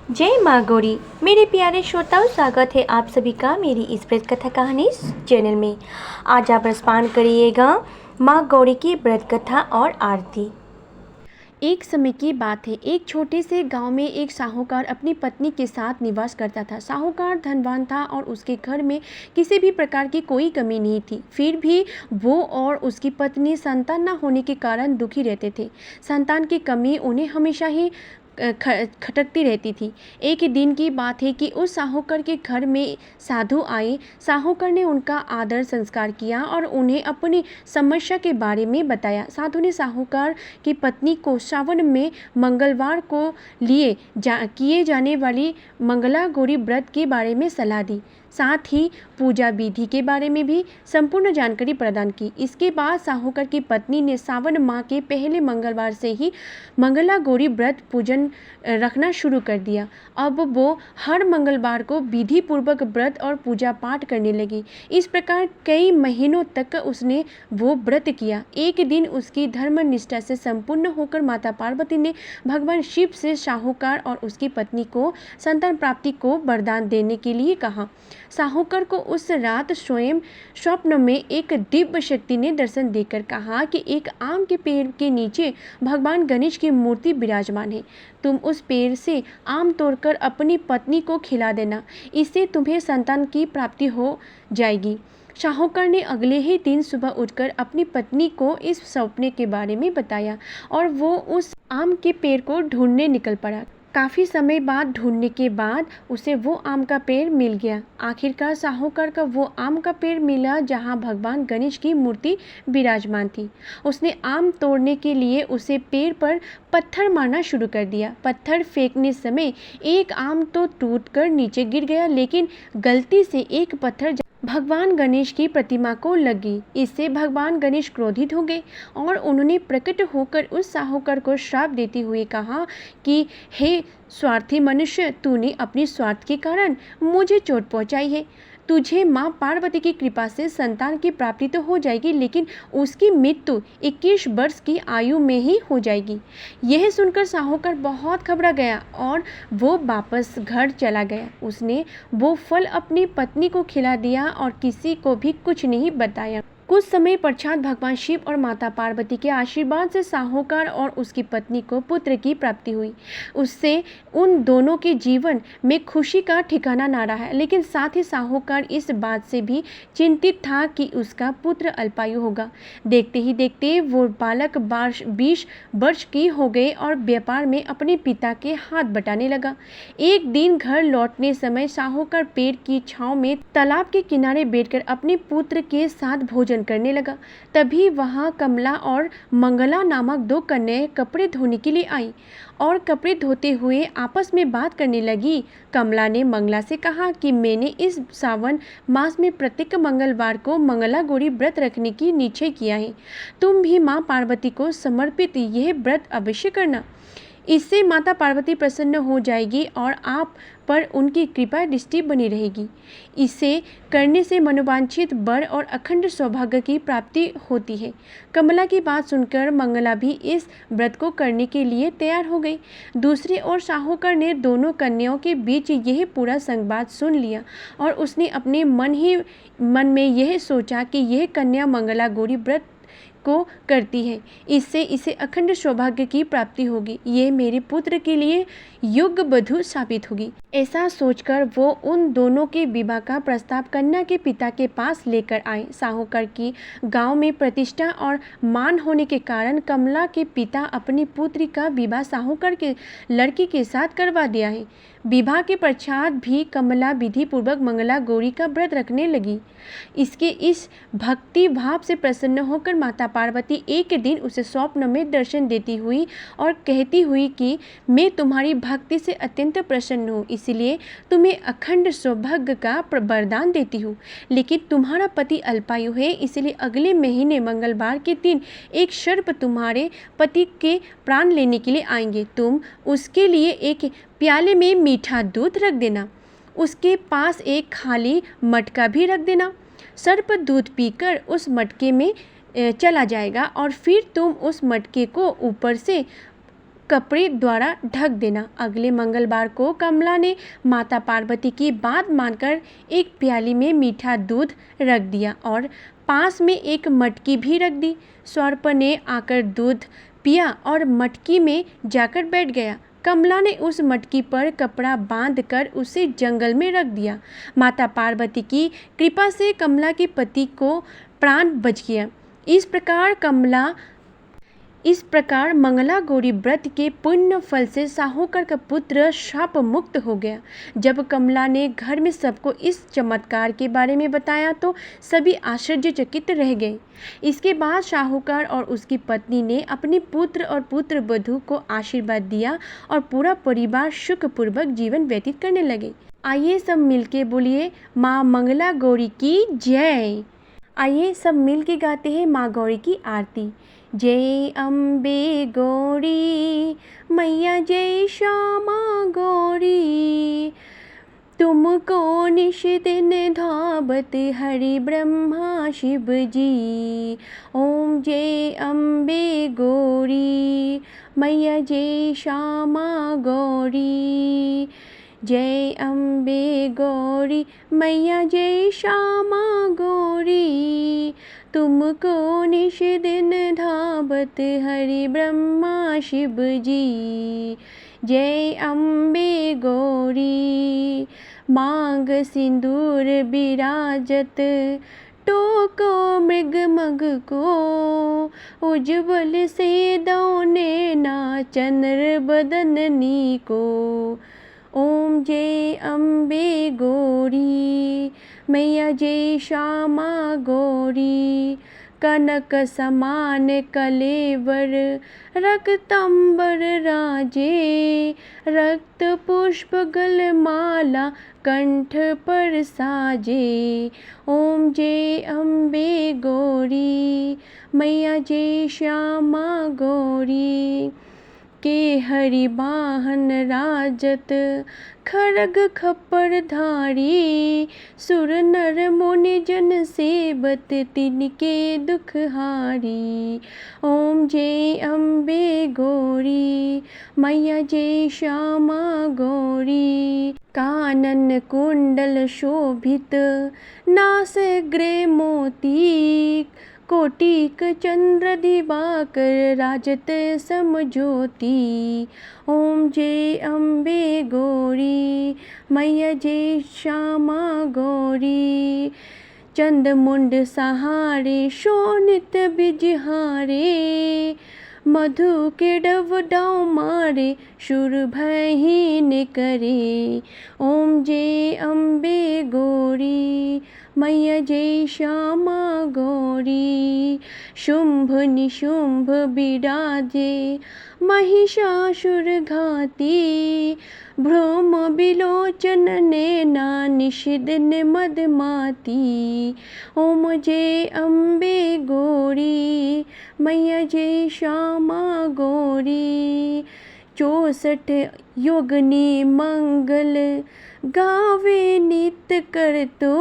जय माँ गौरी। मेरे प्यारे श्रोताओं, स्वागत है आप सभी का मेरी इस व्रत कथा कहानी चैनल में। आज आप रसपान करिएगा माँ गौरी की व्रत कथा और आरती। एक समय की बात है। एक छोटे से गांव में एक साहूकार अपनी पत्नी के साथ निवास करता था। साहूकार धनवान था और उसके घर में किसी भी प्रकार की कोई कमी नहीं थी। फिर भी वो और उसकी पत्नी संतान न होने के कारण दुखी रहते थे। संतान की कमी उन्हें हमेशा ही खटकती रहती थी। एक दिन की बात है कि उस साहूकार के घर में साधु आए। साहूकार ने उनका आदर संस्कार किया और उन्हें अपनी समस्या के बारे में बताया। साधु ने साहूकार की पत्नी को सावन में मंगलवार को किए जाने वाली मंगला गौरी व्रत के बारे में सलाह दी। साथ ही पूजा विधि के बारे में भी संपूर्ण जानकारी प्रदान की। इसके बाद साहूकार की पत्नी ने सावन माह के पहले मंगलवार से ही मंगला गौरी व्रत पूजन रखना शुरू कर दिया। अब वो हर मंगलवार को विधि पूर्वक व्रत और पूजा पाठ करने लगी। इस प्रकार कई महीनों तक उसने वो व्रत किया। एक दिन उसकी धर्म निष्ठा से संपूर्ण होकर माता पार्वती ने भगवान शिव से साहूकार और उसकी पत्नी को संतान प्राप्ति को वरदान देने के लिए कहा। साहूकार को उस रात स्वयं स्वप्न में एक दिव्य शक्ति ने दर्शन देकर कहा कि एक आम के पेड़ के नीचे भगवान गणेश की मूर्ति विराजमान है। तुम उस पेड़ से आम तोड़कर अपनी पत्नी को खिला देना, इससे तुम्हें संतान की प्राप्ति हो जाएगी। साहूकार ने अगले ही दिन सुबह उठकर अपनी पत्नी को इस सपने के बारे में बताया और वो उस आम के पेड़ को ढूंढने निकल पड़ा। काफ़ी समय बाद ढूंढने के बाद उसे वो आम का पेड़ मिल गया। आखिरकार साहूकार का वो आम का पेड़ मिला जहाँ भगवान गणेश की मूर्ति विराजमान थी। उसने आम तोड़ने के लिए उसे पेड़ पर पत्थर मारना शुरू कर दिया। पत्थर फेंकने समय एक आम तो टूटकर नीचे गिर गया, लेकिन गलती से एक पत्थर भगवान गणेश की प्रतिमा को लगी। इससे भगवान गणेश क्रोधित हो गए और उन्होंने प्रकट होकर उस साहूकार को श्राप देते हुए कहा कि हे स्वार्थी मनुष्य, तूने अपने स्वार्थ के कारण मुझे चोट पहुंचाई है। तुझे माँ पार्वती की कृपा से संतान की प्राप्ति तो हो जाएगी, लेकिन उसकी मृत्यु 21 वर्ष की आयु में ही हो जाएगी। यह सुनकर साहूकार बहुत घबरा गया और वो वापस घर चला गया। उसने वो फल अपनी पत्नी को खिला दिया और किसी को भी कुछ नहीं बताया। कुछ समय पश्चात भगवान शिव और माता पार्वती के आशीर्वाद से साहूकार और उसकी पत्नी को पुत्र की प्राप्ति हुई। उससे उन दोनों के जीवन में खुशी का ठिकाना ना रहा, लेकिन साथ ही साहूकार इस बात से भी चिंतित था कि उसका पुत्र अल्पायु होगा। देखते ही देखते वो बालक 20 वर्ष की हो गए और व्यापार में अपने पिता के हाथ बटाने लगा। एक दिन घर लौटने समय साहूकार पेड़ की छांव में तालाब के किनारे बैठकर अपने पुत्र के साथ भोजन करने लगा। तभी वहां कमला और मंगला नामक दो कन्याएं कपड़े धोने के लिए आई और कपड़े धोते हुए आपस में बात करने लगी। कमला ने मंगला से कहा कि मैंने इस सावन मास में प्रत्येक मंगलवार को मंगला गौरी व्रत रखने की निश्चय किया है। तुम भी माँ पार्वती को समर्पित यह व्रत अवश्य करना। इससे माता पार्वती प्रसन्न हो जाएगी और आप पर उनकी कृपा दृष्टि बनी रहेगी। इसे करने से मनोवांछित वर और अखंड सौभाग्य की प्राप्ति होती है। कमला की बात सुनकर मंगला भी इस व्रत को करने के लिए तैयार हो गई। दूसरी ओर साहूकार ने दोनों कन्याओं के बीच यह पूरा संवाद सुन लिया और उसने अपने मन में यह सोचा कि यह कन्या मंगला गौरी व्रत को करती है, इससे इसे अखंड सौभाग्य की प्राप्ति होगी। ये मेरे पुत्र के लिए योग्य वधू साबित होगी। ऐसा सोचकर वो उन दोनों के विवाह का प्रस्ताव कन्या के पिता के पास लेकर आए। साहूकार की गांव में प्रतिष्ठा और मान होने के कारण कमला के पिता अपनी पुत्री का विवाह साहूकार के लड़की के साथ करवा दिया है। विवाह के पश्चात भी कमला विधि पूर्वक मंगला गौरी का व्रत रखने लगी। इसके इस भक्ति भाव से प्रसन्न होकर माता पार्वती एक दिन उसे स्वप्न में दर्शन देती हुई और कहती हुई कि मैं तुम्हारी भक्ति से अत्यंत प्रसन्न हूँ, इसलिए तुम्हें अखंड सौभाग्य का वरदान देती हूँ। लेकिन तुम्हारा पति अल्पायु है, इसलिए अगले महीने मंगलवार के दिन एक सर्प तुम्हारे पति के प्राण लेने के लिए आएंगे। तुम उसके लिए एक प्याले में मीठा दूध रख देना। उसके पास एक खाली मटका भी रख देना। सर्प दूध पीकर उस मटके में चला जाएगा और फिर तुम उस मटके को ऊपर से कपड़े द्वारा ढक देना। अगले मंगलवार को कमला ने माता पार्वती की बात मानकर एक प्याली में मीठा दूध रख दिया और पास में एक मटकी भी रख दी। सर्प ने आकर दूध पिया और मटकी में जाकर बैठ गया। कमला ने उस मटकी पर कपड़ा बांधकर उसे जंगल में रख दिया। माता पार्वती की कृपा से कमला के पति को प्राण बच गया। इस प्रकार मंगला गौरी व्रत के पुण्य फल से साहूकार का पुत्र शाप मुक्त हो गया। जब कमला ने घर में सबको इस चमत्कार के बारे में बताया तो सभी आश्चर्यचकित रह गए। इसके बाद साहूकार और उसकी पत्नी ने अपने पुत्र और पुत्र वधू को आशीर्वाद दिया और पूरा परिवार सुखपूर्वक जीवन व्यतीत करने लगे। आइए सब मिलके बोलिए माँ मंगला गौरी की जय। आइए सब मिल के गाते हैं माँ गौरी की आरती। जय अम्बे गौरी मैया जय श्यामा गौरी, तुमको निश दिन धावत हरि ब्रह्मा शिव जी। ओम जय अम्बे गौरी मैया जय श्यामा गौरी, जय अम्बे गौरी मैया जय श्यामा गौरी, तुमको निश दिन धावत हरि ब्रह्मा शिव जी। जय अम्बे गौरी मांग सिंदूर विराजत, टोको मृग मग को, उज्ज्वल से दौने ना चंद्र बदननी को। ओम जय अम्बे गौरी मैया जय श्यामा गौरी, कनक समान कलेवर रक्तंबर राजे, रक्त पुष्प गलमाला कंठ पर साजे। ओम जय अम्बे गौरी मैया जय श्यामा गौरी, के हरि वाहन राजत खरग खप्पर धारी, सुर नर मुनि जन सेवत तिनके दुख हारी। ओम जय अम्बे गौरी मैया जय श्यामा गौरी, कानन कुंडल शोभित नासग्रे मोती, कोटिक चंद्र दिवाकर राजत समज्योति। ओम जय अम्बे गौरी मैया जय श्यामा गौरी, चंद मुंड सहारे शोणित बिजहारे, मधु के डव डाव मारे शूर भयहीन करे। ओम जय अम्बे गौरी मैया जय श्यामा गौरी, शुंभ निशुंभ बिराजे महिषासुर घाती, भ्रोम बिलोचन नैना निषिदिन मदमाती। ओम जय अम्बे गौरी मैया जय श्यामा गौरी, 64 योगनी मंगल गावे नित्य करतो,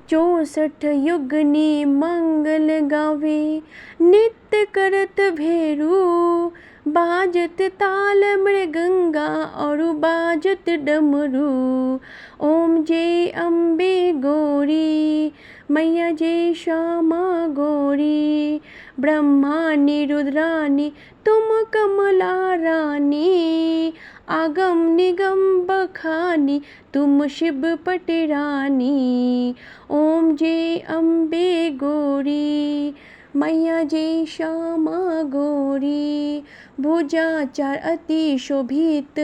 64 युगनी मंगल गावे नित्य करत भेरू, बाजत ताल मृगंगा और बाजत डमरू। ओम जय अम्बे गौरी मैया जय श्यामा गौरी, ब्रह्मानी रुद्रानी तुम कमला रानी, आगम निगम बखानी तुम शिव पटरानी। ओम जय अम्बे गौरी मैया जय श्यामा गौरी, भुजा चार अति शोभित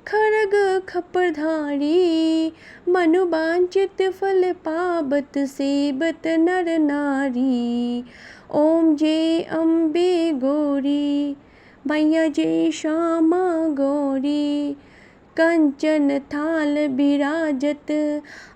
खरग खप्परधारी, मनुवांछित फल पावत सेवत नर नारी। ओम जय अम्बे गौरी मैया जय श्यामा गौरी, कंचन थाल बिराजत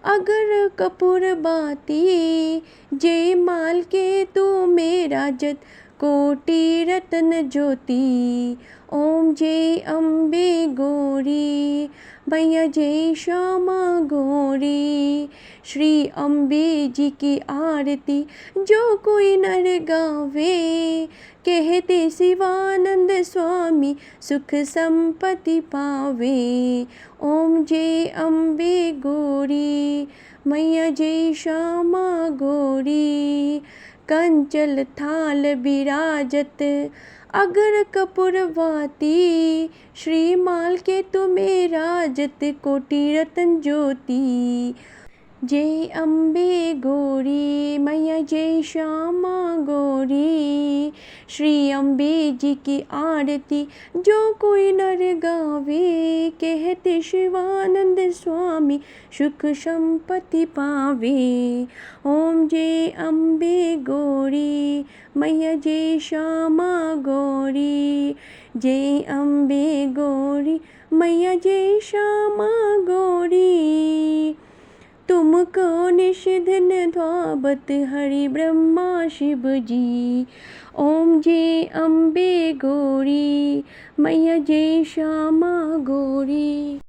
अगर कपूर बाती, जय माल के तू मेरा जत कोटि रत्न ज्योति। ओम जय अम्बे गौरी मैया जय श्यामा गौरी। श्री अम्बे जी की आरती जो कोई नर गावे, कहते शिवानंद स्वामी सुख संपत्ति पावे। ओम जय अम्बे गौरी मैया जय श्यामा गौरी। कंचल थाल बिराजत अगर कपूरवाती, श्रीमाल के तुम्हें राजत कोटि रतन ज्योति। जय अम्बे गौरी मैया जय श्यामा गौरी। श्री अम्बे जी की आरती जो कोई नर गावे, कहते शिवानंद स्वामी सुख संपत्ति पावे। ओम जय अम्बे गौरी मैया जय श्यामा गौरी। जय अम्बे गौरी मैया जय श्यामा गौरी। तुमको निषिधन धावत हरि ब्रह्मा शिव जी। ओम जय अम्बे गौरी मैया जय श्यामा गौरी।